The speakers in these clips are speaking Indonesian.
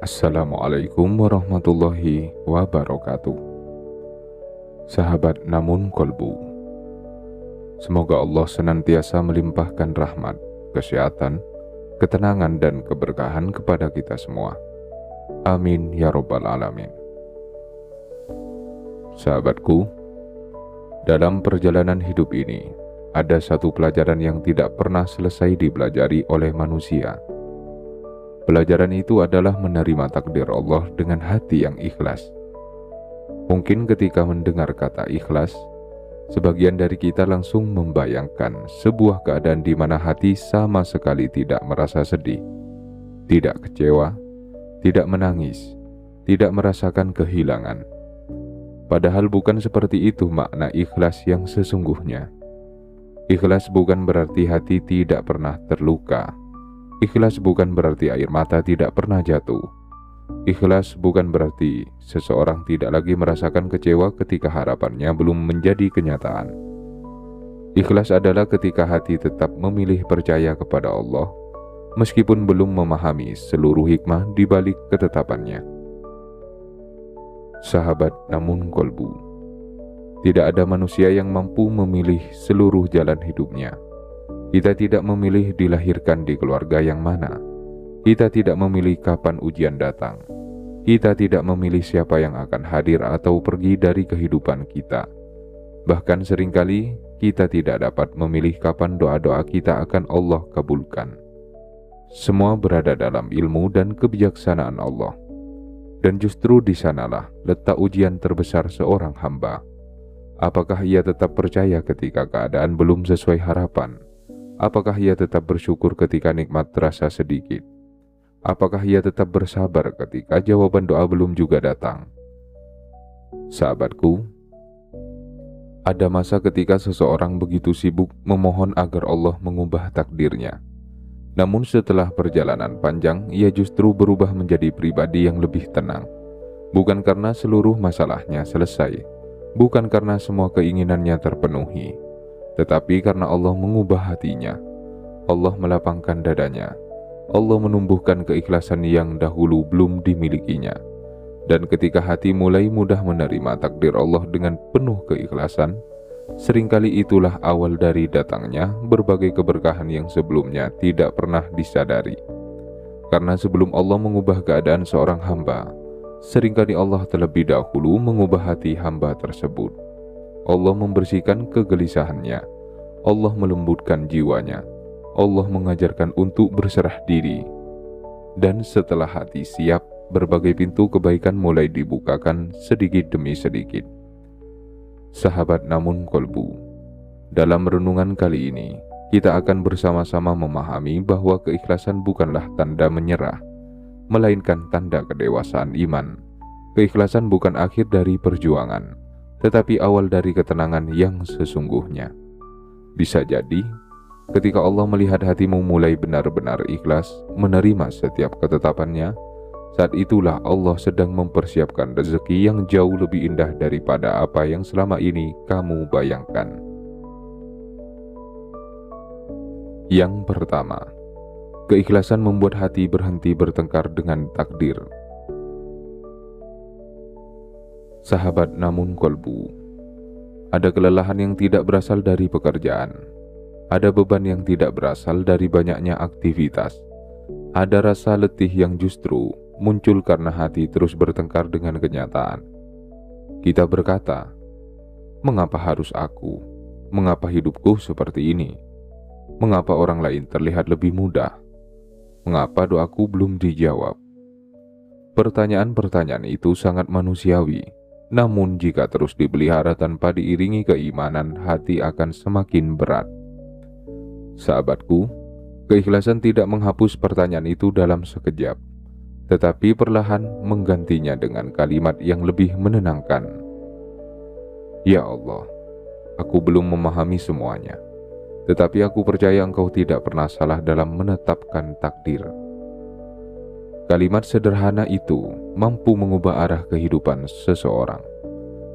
Assalamualaikum warahmatullahi wabarakatuh. Sahabat namun kolbu, semoga Allah senantiasa melimpahkan rahmat, kesehatan, ketenangan dan keberkahan kepada kita semua. Amin ya robbal alamin. Sahabatku, dalam perjalanan hidup ini ada satu pelajaran yang tidak pernah selesai dipelajari oleh manusia. Pelajaran itu adalah menerima takdir Allah dengan hati yang ikhlas. Mungkin ketika mendengar kata ikhlas, sebagian dari kita langsung membayangkan sebuah keadaan di mana hati sama sekali tidak merasa sedih, tidak kecewa, tidak menangis, tidak merasakan kehilangan. Padahal bukan seperti itu makna ikhlas yang sesungguhnya. Ikhlas bukan berarti hati tidak pernah terluka. Ikhlas bukan berarti air mata tidak pernah jatuh. Ikhlas bukan berarti seseorang tidak lagi merasakan kecewa ketika harapannya belum menjadi kenyataan. Ikhlas adalah ketika hati tetap memilih percaya kepada Allah, meskipun belum memahami seluruh hikmah di balik ketetapannya. Sahabat namun kolbu, tidak ada manusia yang mampu memilih seluruh jalan hidupnya. Kita tidak memilih dilahirkan di keluarga yang mana. Kita tidak memilih kapan ujian datang. Kita tidak memilih siapa yang akan hadir atau pergi dari kehidupan kita. Bahkan seringkali kita tidak dapat memilih kapan doa-doa kita akan Allah kabulkan. Semua berada dalam ilmu dan kebijaksanaan Allah. Dan justru di sanalah letak ujian terbesar seorang hamba. Apakah ia tetap percaya ketika keadaan belum sesuai harapan? Apakah ia tetap bersyukur ketika nikmat terasa sedikit? Apakah ia tetap bersabar ketika jawaban doa belum juga datang? Sahabatku, ada masa ketika seseorang begitu sibuk memohon agar Allah mengubah takdirnya. Namun setelah perjalanan panjang, ia justru berubah menjadi pribadi yang lebih tenang. Bukan karena seluruh masalahnya selesai, bukan karena semua keinginannya terpenuhi, tetapi karena Allah mengubah hatinya. Allah melapangkan dadanya. Allah menumbuhkan keikhlasan yang dahulu belum dimilikinya. Dan ketika hati mulai mudah menerima takdir Allah dengan penuh keikhlasan, seringkali itulah awal dari datangnya berbagai keberkahan yang sebelumnya tidak pernah disadari. Karena sebelum Allah mengubah keadaan seorang hamba, seringkali Allah terlebih dahulu mengubah hati hamba tersebut. Allah membersihkan kegelisahannya. Allah melembutkan jiwanya. Allah mengajarkan untuk berserah diri. Dan setelah hati siap, berbagai pintu kebaikan mulai dibukakan sedikit demi sedikit. Sahabat namun kolbu, dalam renungan kali ini, kita akan bersama-sama memahami bahwa keikhlasan bukanlah tanda menyerah, melainkan tanda kedewasaan iman. Keikhlasan bukan akhir dari perjuangan, tetapi awal dari ketenangan yang sesungguhnya. Bisa jadi, ketika Allah melihat hatimu mulai benar-benar ikhlas menerima setiap ketetapannya, saat itulah Allah sedang mempersiapkan rezeki yang jauh lebih indah daripada apa yang selama ini kamu bayangkan. Yang pertama, keikhlasan membuat hati berhenti bertengkar dengan takdir. Sahabat namun kolbu, ada kelelahan yang tidak berasal dari pekerjaan. Ada beban yang tidak berasal dari banyaknya aktivitas. Ada rasa letih yang justru muncul karena hati terus bertengkar dengan kenyataan. Kita berkata, mengapa harus aku? Mengapa hidupku seperti ini? Mengapa orang lain terlihat lebih mudah? Mengapa doaku belum dijawab? Pertanyaan-pertanyaan itu sangat manusiawi. Namun jika terus dipelihara tanpa diiringi keimanan, hati akan semakin berat. Sahabatku, keikhlasan tidak menghapus pertanyaan itu dalam sekejap, tetapi perlahan menggantinya dengan kalimat yang lebih menenangkan. Ya Allah, aku belum memahami semuanya, tetapi aku percaya Engkau tidak pernah salah dalam menetapkan takdir. Kalimat sederhana itu mampu mengubah arah kehidupan seseorang.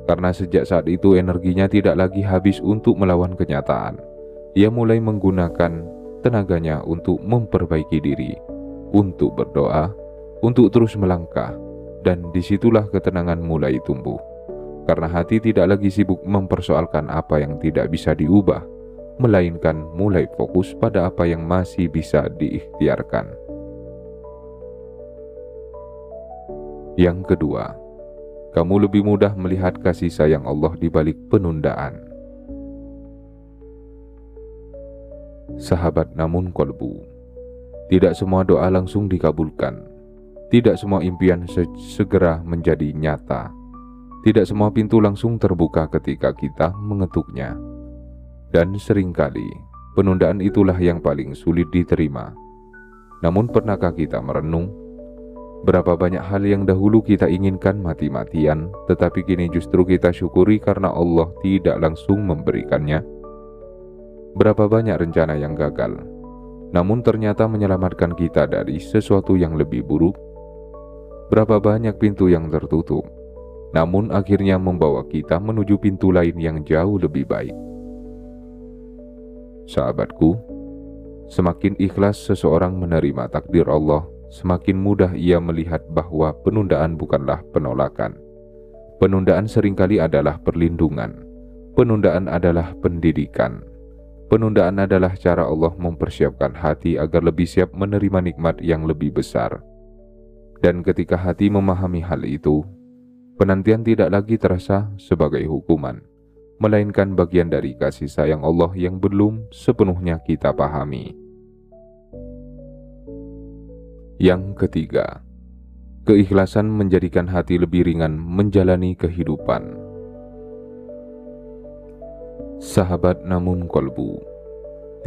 Karena sejak saat itu energinya tidak lagi habis untuk melawan kenyataan. Ia mulai menggunakan tenaganya untuk memperbaiki diri, untuk berdoa, untuk terus melangkah, dan disitulah ketenangan mulai tumbuh. Karena hati tidak lagi sibuk mempersoalkan apa yang tidak bisa diubah, melainkan mulai fokus pada apa yang masih bisa diikhtiarkan. Yang kedua, kamu lebih mudah melihat kasih sayang Allah di balik penundaan. Sahabat namun kolbu, tidak semua doa langsung dikabulkan. Tidak semua impian segera menjadi nyata. Tidak semua pintu langsung terbuka ketika kita mengetuknya. Dan seringkali, penundaan itulah yang paling sulit diterima. Namun pernahkah kita merenung? Berapa banyak hal yang dahulu kita inginkan mati-matian, tetapi kini justru kita syukuri karena Allah tidak langsung memberikannya. Berapa banyak rencana yang gagal, namun ternyata menyelamatkan kita dari sesuatu yang lebih buruk. Berapa banyak pintu yang tertutup, namun akhirnya membawa kita menuju pintu lain yang jauh lebih baik. Sahabatku, semakin ikhlas seseorang menerima takdir Allah, semakin mudah ia melihat bahwa penundaan bukanlah penolakan. Penundaan seringkali adalah perlindungan. Penundaan adalah pendidikan. Penundaan adalah cara Allah mempersiapkan hati agar lebih siap menerima nikmat yang lebih besar. Dan ketika hati memahami hal itu, penantian tidak lagi terasa sebagai hukuman, melainkan bagian dari kasih sayang Allah yang belum sepenuhnya kita pahami. Yang ketiga, keikhlasan menjadikan hati lebih ringan menjalani kehidupan. Sahabat namun kolbu,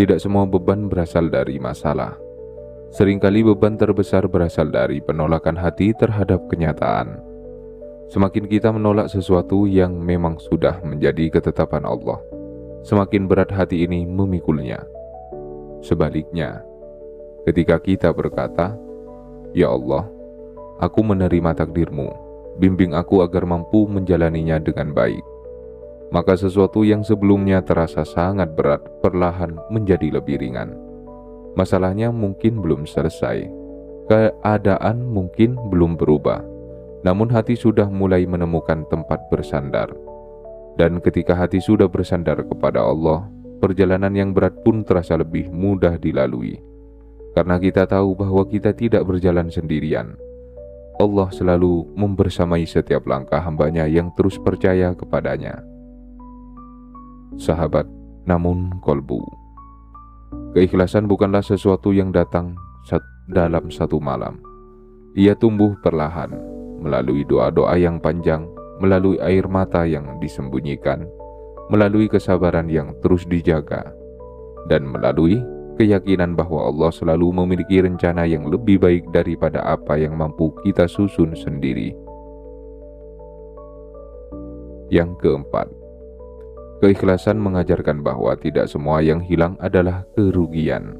tidak semua beban berasal dari masalah. Seringkali beban terbesar berasal dari penolakan hati terhadap kenyataan. Semakin kita menolak sesuatu yang memang sudah menjadi ketetapan Allah, semakin berat hati ini memikulnya. Sebaliknya, ketika kita berkata, "Ya Allah, aku menerima takdir-Mu, bimbing aku agar mampu menjalaninya dengan baik," maka sesuatu yang sebelumnya terasa sangat berat perlahan menjadi lebih ringan. Masalahnya mungkin belum selesai, keadaan mungkin belum berubah, namun hati sudah mulai menemukan tempat bersandar. Dan ketika hati sudah bersandar kepada Allah, perjalanan yang berat pun terasa lebih mudah dilalui. Karena kita tahu bahwa kita tidak berjalan sendirian. Allah selalu membersamai setiap langkah hambanya yang terus percaya kepadanya. Sahabat, namun kolbu, keikhlasan bukanlah sesuatu yang datang dalam satu malam. Ia tumbuh perlahan, melalui doa-doa yang panjang, melalui air mata yang disembunyikan, melalui kesabaran yang terus dijaga, dan melalui keyakinan bahwa Allah selalu memiliki rencana yang lebih baik daripada apa yang mampu kita susun sendiri. Yang keempat, keikhlasan mengajarkan bahwa tidak semua yang hilang adalah kerugian.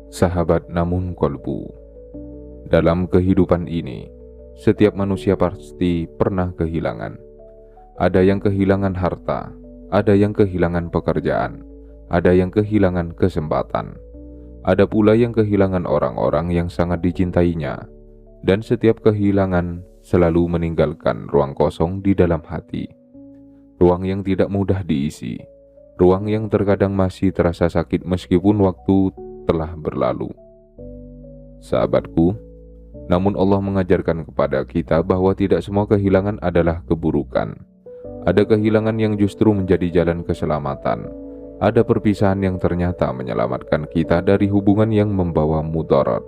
Sahabat namun kolbu, dalam kehidupan ini, setiap manusia pasti pernah kehilangan. Ada yang kehilangan harta, ada yang kehilangan pekerjaan, ada yang kehilangan kesempatan, ada pula yang kehilangan orang-orang yang sangat dicintainya, dan setiap kehilangan selalu meninggalkan ruang kosong di dalam hati. Ruang yang tidak mudah diisi, ruang yang terkadang masih terasa sakit meskipun waktu telah berlalu. Sahabatku, namun Allah mengajarkan kepada kita bahwa tidak semua kehilangan adalah keburukan. Ada kehilangan yang justru menjadi jalan keselamatan. Ada perpisahan yang ternyata menyelamatkan kita dari hubungan yang membawa mudarat.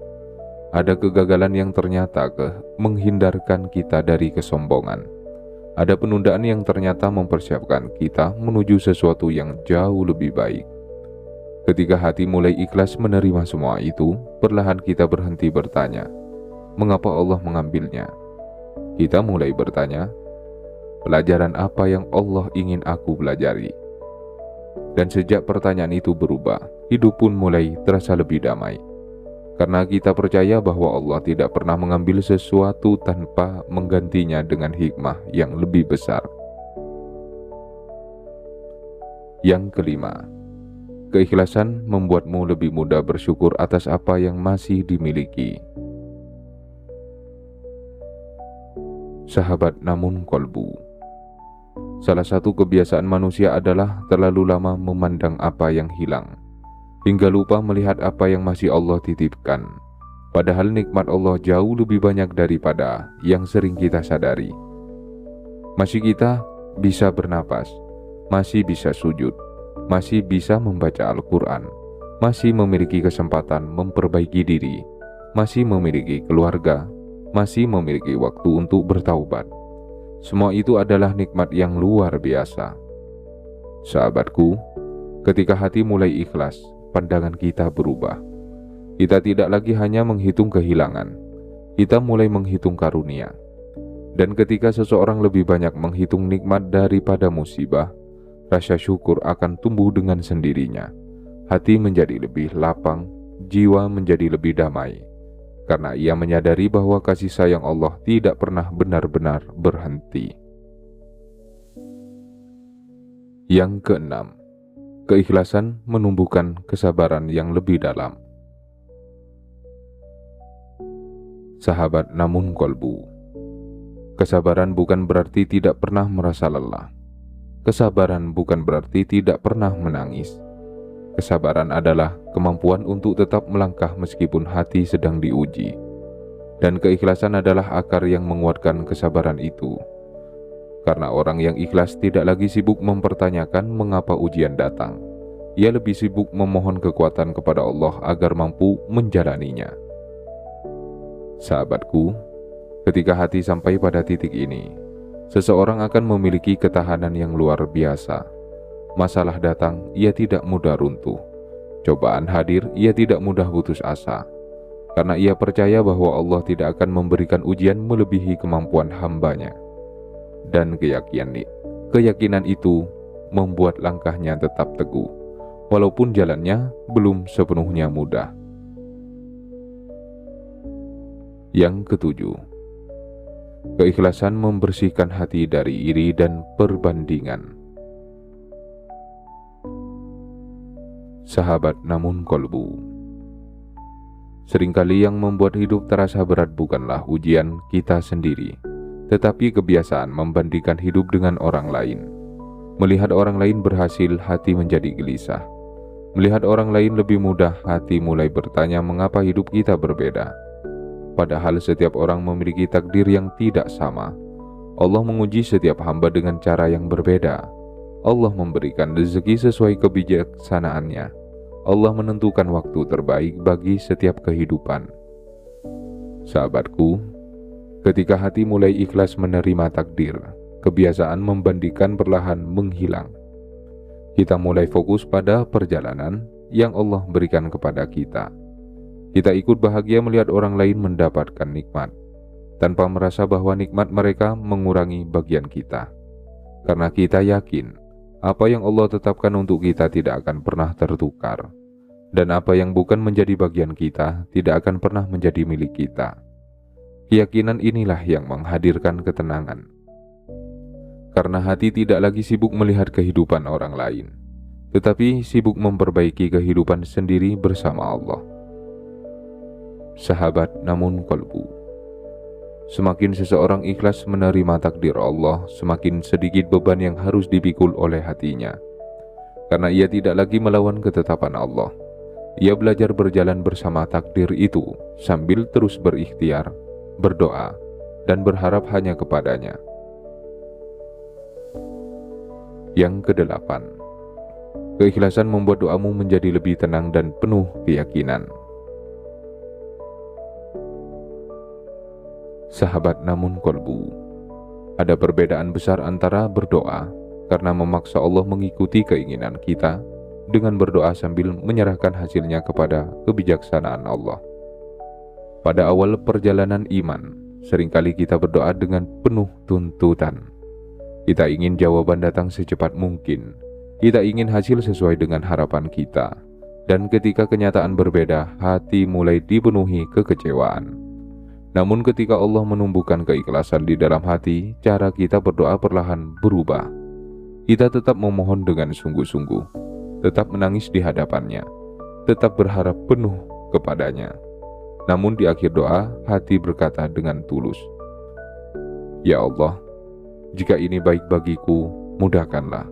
Ada kegagalan yang ternyata menghindarkan kita dari kesombongan. Ada penundaan yang ternyata mempersiapkan kita menuju sesuatu yang jauh lebih baik. Ketika hati mulai ikhlas menerima semua itu, perlahan kita berhenti bertanya, mengapa Allah mengambilnya? Kita mulai bertanya, pelajaran apa yang Allah ingin aku pelajari? Dan sejak pertanyaan itu berubah, hidup pun mulai terasa lebih damai. Karena kita percaya bahwa Allah tidak pernah mengambil sesuatu tanpa menggantinya dengan hikmah yang lebih besar. Yang kelima, Keikhlasan membuatmu lebih mudah bersyukur atas apa yang masih dimiliki. Sahabat namun kolbu. Salah satu kebiasaan manusia adalah terlalu lama memandang apa yang hilang, hingga lupa melihat apa yang masih Allah titipkan. Padahal nikmat Allah jauh lebih banyak daripada yang sering kita sadari. Masih kita bisa bernapas, masih bisa sujud, masih bisa membaca Al-Quran, masih memiliki kesempatan memperbaiki diri, masih memiliki keluarga, masih memiliki waktu untuk bertaubat. Semua itu adalah nikmat yang luar biasa. Sahabatku, ketika hati mulai ikhlas, pandangan kita berubah. Kita tidak lagi hanya menghitung kehilangan, kita mulai menghitung karunia. Dan ketika seseorang lebih banyak menghitung nikmat daripada musibah, rasa syukur akan tumbuh dengan sendirinya. Hati menjadi lebih lapang, jiwa menjadi lebih damai, karena ia menyadari bahwa kasih sayang Allah tidak pernah benar-benar berhenti. Yang keenam, keikhlasan menumbuhkan kesabaran yang lebih dalam. Sahabat namun kolbu. Kesabaran bukan berarti tidak pernah merasa lelah. Kesabaran bukan berarti tidak pernah menangis. Kesabaran adalah kemampuan untuk tetap melangkah meskipun hati sedang diuji. Dan keikhlasan adalah akar yang menguatkan kesabaran itu. Karena orang yang ikhlas tidak lagi sibuk mempertanyakan mengapa ujian datang. Ia lebih sibuk memohon kekuatan kepada Allah agar mampu menjalaninya. Sahabatku, ketika hati sampai pada titik ini, seseorang akan memiliki ketahanan yang luar biasa. Masalah datang, ia tidak mudah runtuh. Cobaan hadir, ia tidak mudah putus asa. Karena ia percaya bahwa Allah tidak akan memberikan ujian melebihi kemampuan hambanya. Dan keyakinan itu membuat langkahnya tetap teguh, walaupun jalannya belum sepenuhnya mudah. Yang ketujuh, keikhlasan membersihkan hati dari iri dan perbandingan. Sahabat namun kolbu. Seringkali yang membuat hidup terasa berat bukanlah ujian kita sendiri, tetapi kebiasaan membandingkan hidup dengan orang lain. Melihat orang lain berhasil, hati menjadi gelisah. Melihat orang lain lebih mudah, hati mulai bertanya mengapa hidup kita berbeda. Padahal setiap orang memiliki takdir yang tidak sama. Allah menguji setiap hamba dengan cara yang berbeda. Allah memberikan rezeki sesuai kebijaksanaannya. Allah menentukan waktu terbaik bagi setiap kehidupan. Sahabatku, ketika hati mulai ikhlas menerima takdir, kebiasaan membandingkan perlahan menghilang. Kita mulai fokus pada perjalanan yang Allah berikan kepada kita. Kita ikut bahagia melihat orang lain mendapatkan nikmat, tanpa merasa bahwa nikmat mereka mengurangi bagian kita. Karena kita yakin, apa yang Allah tetapkan untuk kita tidak akan pernah tertukar. Dan apa yang bukan menjadi bagian kita, tidak akan pernah menjadi milik kita. Keyakinan inilah yang menghadirkan ketenangan. Karena hati tidak lagi sibuk melihat kehidupan orang lain, tetapi sibuk memperbaiki kehidupan sendiri bersama Allah. Sahabat namun kolbu. Semakin seseorang ikhlas menerima takdir Allah, semakin sedikit beban yang harus dipikul oleh hatinya. Karena ia tidak lagi melawan ketetapan Allah. Ia belajar berjalan bersama takdir itu, sambil terus berikhtiar, berdoa, dan berharap hanya kepadanya. Yang kedelapan, keikhlasan membuat doamu menjadi lebih tenang dan penuh keyakinan. Sahabat namun kolbu. Ada perbedaan besar antara berdoa karena memaksa Allah mengikuti keinginan kita, dengan berdoa sambil menyerahkan hasilnya kepada kebijaksanaan Allah. Pada awal perjalanan iman, seringkali kita berdoa dengan penuh tuntutan. Kita ingin jawaban datang secepat mungkin. Kita ingin hasil sesuai dengan harapan kita. Dan ketika kenyataan berbeda, hati mulai dipenuhi kekecewaan. Namun ketika Allah menumbuhkan keikhlasan di dalam hati, cara kita berdoa perlahan berubah. Kita tetap memohon dengan sungguh-sungguh, tetap menangis di hadapannya, tetap berharap penuh kepadanya. Namun di akhir doa, hati berkata dengan tulus, "Ya Allah, jika ini baik bagiku, mudahkanlah.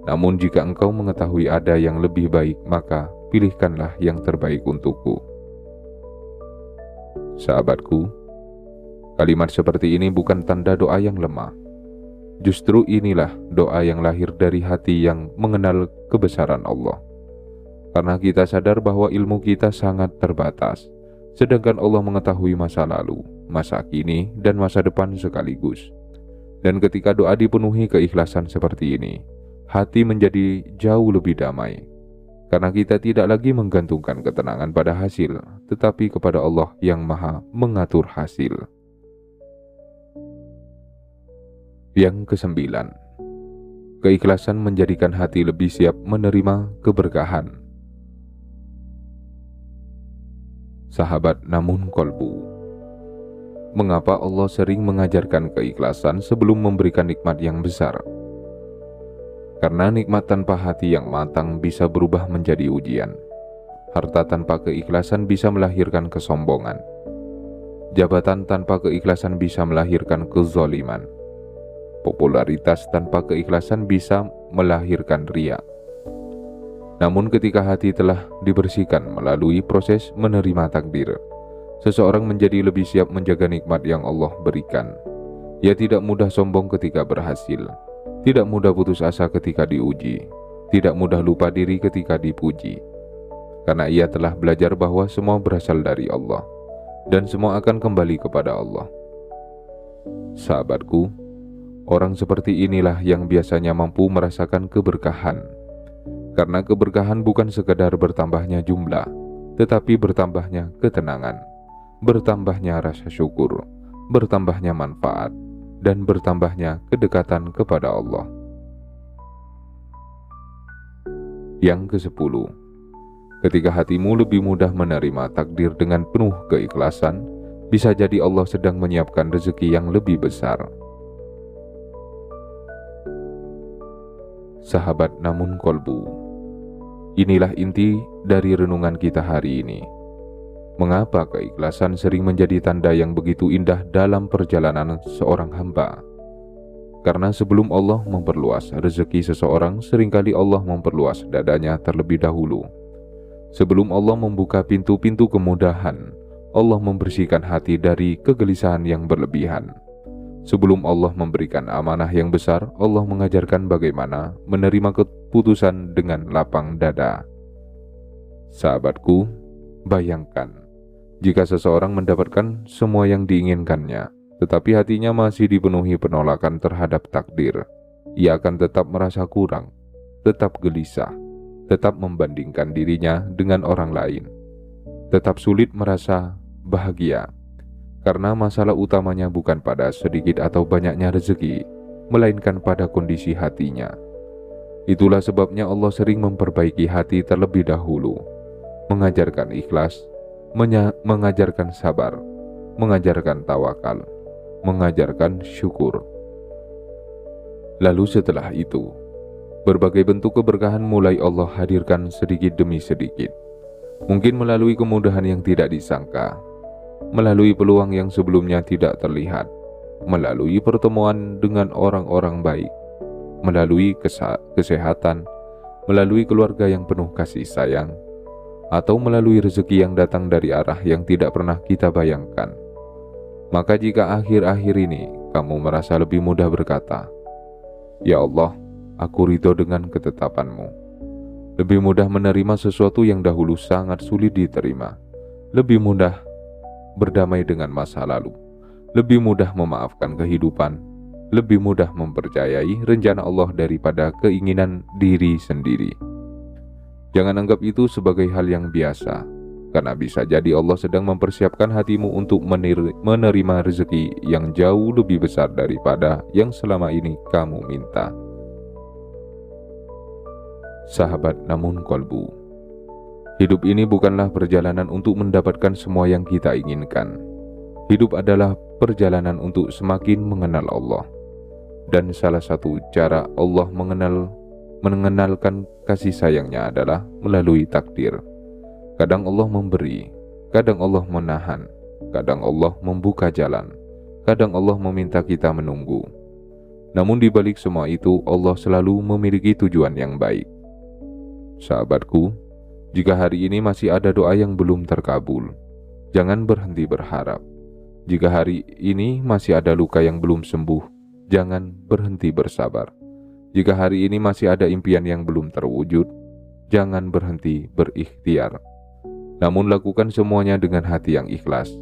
Namun jika Engkau mengetahui ada yang lebih baik, maka pilihkanlah yang terbaik untukku." Sahabatku, kalimat seperti ini bukan tanda doa yang lemah. Justru inilah doa yang lahir dari hati yang mengenal kebesaran Allah. Karena kita sadar bahwa ilmu kita sangat terbatas, sedangkan Allah mengetahui masa lalu, masa kini, dan masa depan sekaligus. Dan ketika doa dipenuhi keikhlasan seperti ini, hati menjadi jauh lebih damai. Karena kita tidak lagi menggantungkan ketenangan pada hasil, tetapi kepada Allah yang Maha mengatur hasil. Yang kesembilan, keikhlasan menjadikan hati lebih siap menerima keberkahan. Sahabat namun kolbu, mengapa Allah sering mengajarkan keikhlasan sebelum memberikan nikmat yang besar? Karena nikmat tanpa hati yang matang bisa berubah menjadi ujian. Harta tanpa keikhlasan bisa melahirkan kesombongan. Jabatan tanpa keikhlasan bisa melahirkan kezaliman. Popularitas tanpa keikhlasan bisa melahirkan riya. Namun ketika hati telah dibersihkan melalui proses menerima takdir, seseorang menjadi lebih siap menjaga nikmat yang Allah berikan. Ia tidak mudah sombong ketika berhasil, tidak mudah putus asa ketika diuji, tidak mudah lupa diri ketika dipuji. Karena ia telah belajar bahwa semua berasal dari Allah, dan semua akan kembali kepada Allah. Sahabatku, orang seperti inilah yang biasanya mampu merasakan keberkahan. Karena keberkahan bukan sekadar bertambahnya jumlah, tetapi bertambahnya ketenangan, bertambahnya rasa syukur, bertambahnya manfaat, dan bertambahnya kedekatan kepada Allah. Yang ke-10, ketika hatimu lebih mudah menerima takdir dengan penuh keikhlasan, bisa jadi Allah sedang menyiapkan rezeki yang lebih besar. Sahabat namun kolbu, inilah inti dari renungan kita hari ini. Mengapa keikhlasan sering menjadi tanda yang begitu indah dalam perjalanan seorang hamba? Karena sebelum Allah memperluas rezeki seseorang, seringkali Allah memperluas dadanya terlebih dahulu. Sebelum Allah membuka pintu-pintu kemudahan, Allah membersihkan hati dari kegelisahan yang berlebihan. Sebelum Allah memberikan amanah yang besar, Allah mengajarkan bagaimana menerima keputusan dengan lapang dada. Sahabatku, bayangkan jika seseorang mendapatkan semua yang diinginkannya, tetapi hatinya masih dipenuhi penolakan terhadap takdir. Ia akan tetap merasa kurang, tetap gelisah, tetap membandingkan dirinya dengan orang lain, tetap sulit merasa bahagia. Karena masalah utamanya bukan pada sedikit atau banyaknya rezeki, melainkan pada kondisi hatinya. Itulah sebabnya Allah sering memperbaiki hati terlebih dahulu, mengajarkan ikhlas, mengajarkan sabar, mengajarkan tawakal, mengajarkan syukur. Lalu setelah itu, berbagai bentuk keberkahan mulai Allah hadirkan sedikit demi sedikit. Mungkin melalui kemudahan yang tidak disangka, melalui peluang yang sebelumnya tidak terlihat, melalui pertemuan dengan orang-orang baik, melalui kesehatan, melalui keluarga yang penuh kasih sayang, atau melalui rezeki yang datang dari arah yang tidak pernah kita bayangkan. Maka jika akhir-akhir ini kamu merasa lebih mudah berkata, "Ya Allah, aku ridho dengan ketetapan-Mu," lebih mudah menerima sesuatu yang dahulu sangat sulit diterima, lebih mudah berdamai dengan masa lalu, lebih mudah memaafkan kehidupan, lebih mudah mempercayai rencana Allah daripada keinginan diri sendiri. Jangan anggap itu sebagai hal yang biasa, karena bisa jadi Allah sedang mempersiapkan hatimu untuk menerima rezeki yang jauh lebih besar daripada yang selama ini kamu minta. Sahabat namun kolbu, hidup ini bukanlah perjalanan untuk mendapatkan semua yang kita inginkan. Hidup adalah perjalanan untuk semakin mengenal Allah. Dan salah satu cara Allah mengenal mengenalkan kasih sayangnya adalah melalui takdir. Kadang Allah memberi, kadang Allah menahan, kadang Allah membuka jalan, kadang Allah meminta kita menunggu. Namun di balik semua itu, Allah selalu memiliki tujuan yang baik. Sahabatku, jika hari ini masih ada doa yang belum terkabul, jangan berhenti berharap. Jika hari ini masih ada luka yang belum sembuh, jangan berhenti bersabar. Jika hari ini masih ada impian yang belum terwujud, jangan berhenti berikhtiar. Namun lakukan semuanya dengan hati yang ikhlas.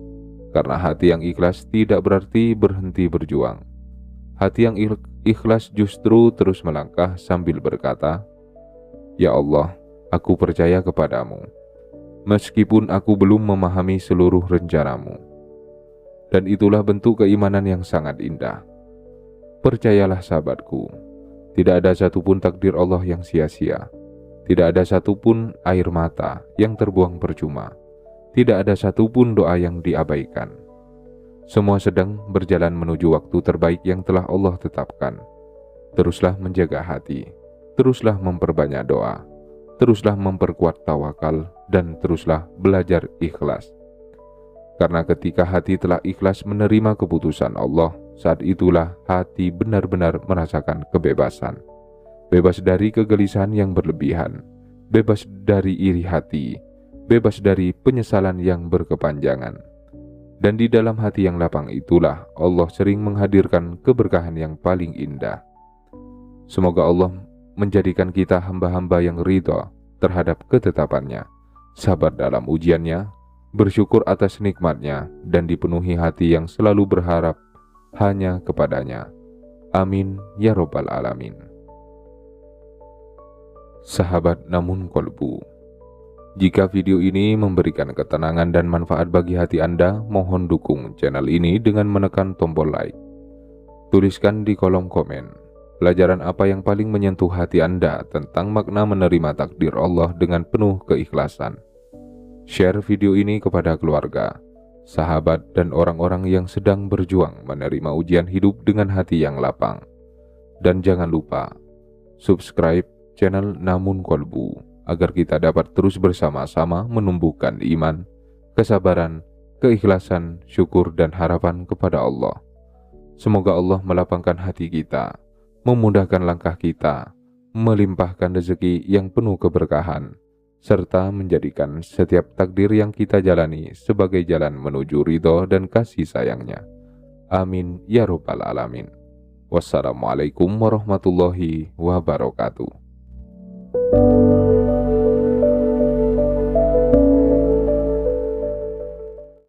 Karena hati yang ikhlas tidak berarti berhenti berjuang. Hati yang ikhlas justru terus melangkah sambil berkata, "Ya Allah, aku percaya kepadamu, meskipun aku belum memahami seluruh rencanamu." Dan itulah bentuk keimanan yang sangat indah. Percayalah sahabatku, tidak ada satupun takdir Allah yang sia-sia. Tidak ada satupun air mata yang terbuang percuma. Tidak ada satupun doa yang diabaikan. Semua sedang berjalan menuju waktu terbaik yang telah Allah tetapkan. Teruslah menjaga hati, teruslah memperbanyak doa, teruslah memperkuat tawakal, dan teruslah belajar ikhlas. Karena ketika hati telah ikhlas menerima keputusan Allah, saat itulah hati benar-benar merasakan kebebasan. Bebas dari kegelisahan yang berlebihan, bebas dari iri hati, bebas dari penyesalan yang berkepanjangan. Dan di dalam hati yang lapang itulah Allah sering menghadirkan keberkahan yang paling indah. Semoga Allah menjadikan kita hamba-hamba yang ridha terhadap ketetapannya, sabar dalam ujiannya, bersyukur atas nikmatnya, dan dipenuhi hati yang selalu berharap hanya kepadanya. Amin ya Rabbal Alamin. Sahabat Namun Kolbu, jika video ini memberikan ketenangan dan manfaat bagi hati Anda, mohon dukung channel ini dengan menekan tombol like. Tuliskan di kolom komen, pelajaran apa yang paling menyentuh hati Anda tentang makna menerima takdir Allah dengan penuh keikhlasan. Share video ini kepada keluarga, sahabat, dan orang-orang yang sedang berjuang menerima ujian hidup dengan hati yang lapang. Dan jangan lupa, subscribe channel Namun Kolbu, agar kita dapat terus bersama-sama menumbuhkan iman, kesabaran, keikhlasan, syukur, dan harapan kepada Allah. Semoga Allah melapangkan hati kita, memudahkan langkah kita, melimpahkan rezeki yang penuh keberkahan, serta menjadikan setiap takdir yang kita jalani sebagai jalan menuju ridho dan kasih sayangnya. Amin ya Rabbal Alamin. Wassalamualaikum warahmatullahi wabarakatuh.